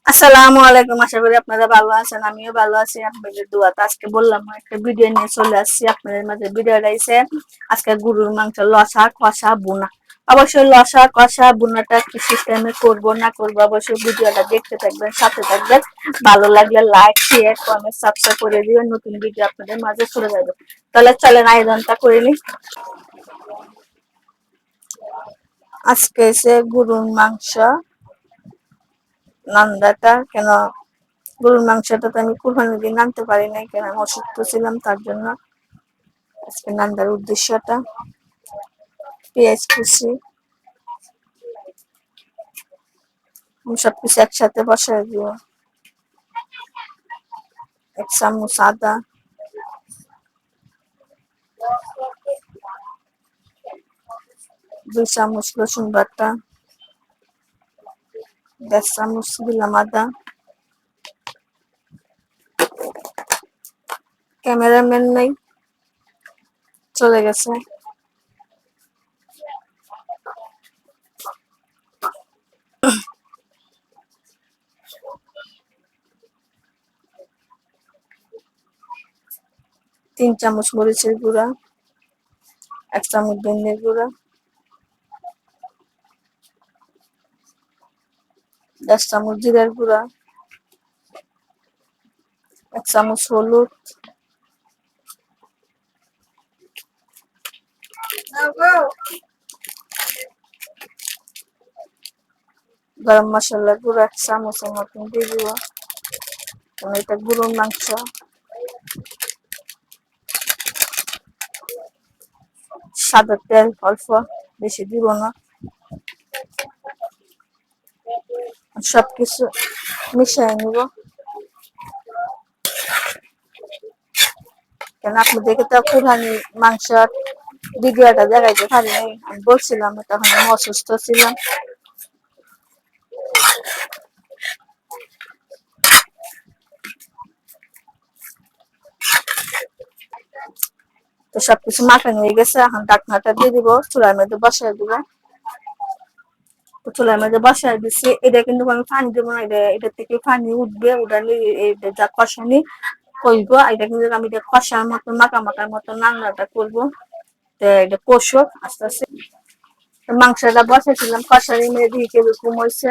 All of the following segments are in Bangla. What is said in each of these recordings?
আসসালামু আলাইকুম। আশা করি আপনারা ভালো আছেন, আমিও ভালো আছি আপনাদের দোয়াতে। আজকে বললাম একটা ভিডিও নিয়ে চলে আসছি আপনাদের মাঝে। ভিডিওটা হইছে আজকে গরুর মাংস লসা কষা বোনা। অবশ্যই লসা কষা বোনাটা কি সিস্টেমে করবো না করবো অবশ্যই ভিডিওটা দেখতে থাকবেন, সাথে থাকবেন। ভালো লাগলে লাইক শেয়ার কমেন্ট সাবস্ক্রাইব করে দিবেন, নতুন ভিডিও আপনাদের মাঝে চলে যাবে। তাহলে চলেন আয়োজনটা করে নিই। আজকে হচ্ছে গরুর মাংস নান্দাটা কেন, গরুর মাংসটা তো আমি কুরবানির দিন আনতে পারি নাই, কেন আমি অসুস্থ ছিলাম, তার জন্য আজকে নান্দার উদ্দেশ্যটা। পেঁয়াজ কুচি সবকিছু একসাথে বসাই দিব। 1 চামচ আদা, 2 চামচ রসুন বাটা, 1.5 চামচ দিলাম আদা। ক্যামেরাম্যান নাই, চলে গেছে। 3 চামচ মরিচের গুঁড়া, 1 চামচ ধনিয়ার গুঁড়া, 1/10 চামচ জিরার গুঁড়া, 1 চামচ হলুদ, গরম মশলার গুঁড়া 1 চামচের মতন দিয়ে দিব। এটা গরুর মাংস। সাদা তেল অল্প, বেশি দিব না। সবকিছু মিশিয়ে নিব। কেন আপনাদেরকে তো কুরবানি মাংস ভিডিওটা দেখাইতে পারি নাই, আমি বলছিলাম তখন আমি অসুস্থ ছিলাম। তো সবকিছু মাখানো হয়ে গেছে, এখন ঢাকনাটা দিয়ে দিব, চুলার মধ্যে বসাই দিব। চুলার মধ্যে বসাই দিচ্ছি। এটা কিন্তু আমি পানি দেবো না, এটা থেকে পানি উঠবে, উঠালে যা কষানি করবো। এটা কিন্তু আমি কষার মতো মাখা মাখার মতো রান্নাটা করবো। তো এটা কষুক আস্তে আস্তে। মাংসটা বসাইছিলাম, কষারি মেরে দিয়ে কিরকম হয়েছে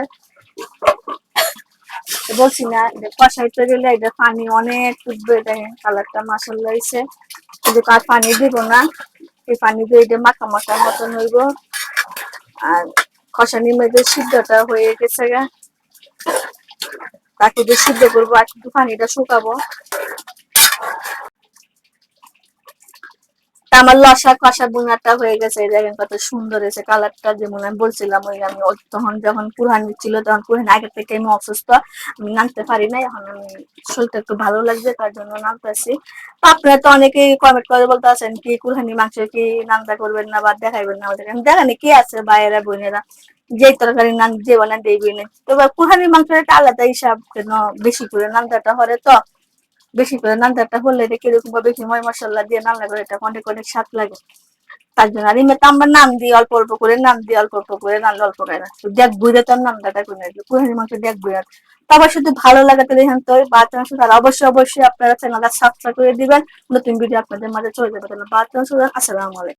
বলছি না, কষাইতে গেলে এটা পানি অনেক উঠবে। দেখেন কালারটা মাসাল্লাহ হয়েছে, কিন্তু আর পানি দিব না। এই পানি দিয়ে এটা মাখা মাখার মতন হইব। আর কষানির মধ্যে সিদ্ধটা হয়ে গেছে গা, তাকে দিয়ে সিদ্ধ করবো আর একটু পানিটা শুকাবো। আমার লসা কষা বোনাটা হয়ে গেছে। দেখেন কত সুন্দর হয়েছে কালারটা। যেমন আমি বলছিলাম, ওই আমি তখন যখন কুরহানি ছিল, তখন কুরহানি আগে থেকে আমি অসুস্থ, আমি নামতে পারি নাই। এখন আমি শরীরটা একটু ভালো লাগছে, তার জন্য নামতেছি। তো আপনারা তো অনেকেই কমেন্ট করে বলতে আছেন কি কুরহানি মাংস কি নামতা করবেন না বা দেখাইবেন না আমাদের। আমি দেখানি কি আছে ভাইয়েরা বোনেরা, যে তরকারি নাম যে বলেন দেবেন। তো কুরহানির মাংসের একটা আলাদা হিসাব, কেন বেশি করে নামতাটা হরে। তো বেশি করে নানটাটা হলে এটা কিরকম বেশি ময় মশলা দিয়ে রান্না করে এটা অনেক অনেক স্বাদ লাগে। তার জন্য আর এমনি তো আমরা নাম দিই অল্প অল্প করে, নাম দিই অল্প অল্প করে, রান্না অল্প করে। দেখ বুঝে তোর নামটা করে কুহানি মাংস দেখ বুঝে। তবে শুধু ভালো লাগাতে দেখেন তো বাচ্চা মাংস, তারা অবশ্যই অবশ্যই আপনারা চ্যানেলটা সাবস্ক্রাইব করে দিবেন, নতুন ভিডিও আপনাদের মাঝে চলে যাবে। তাহলে বাচ্চা মাংস। আসসালামু আলাইকুম।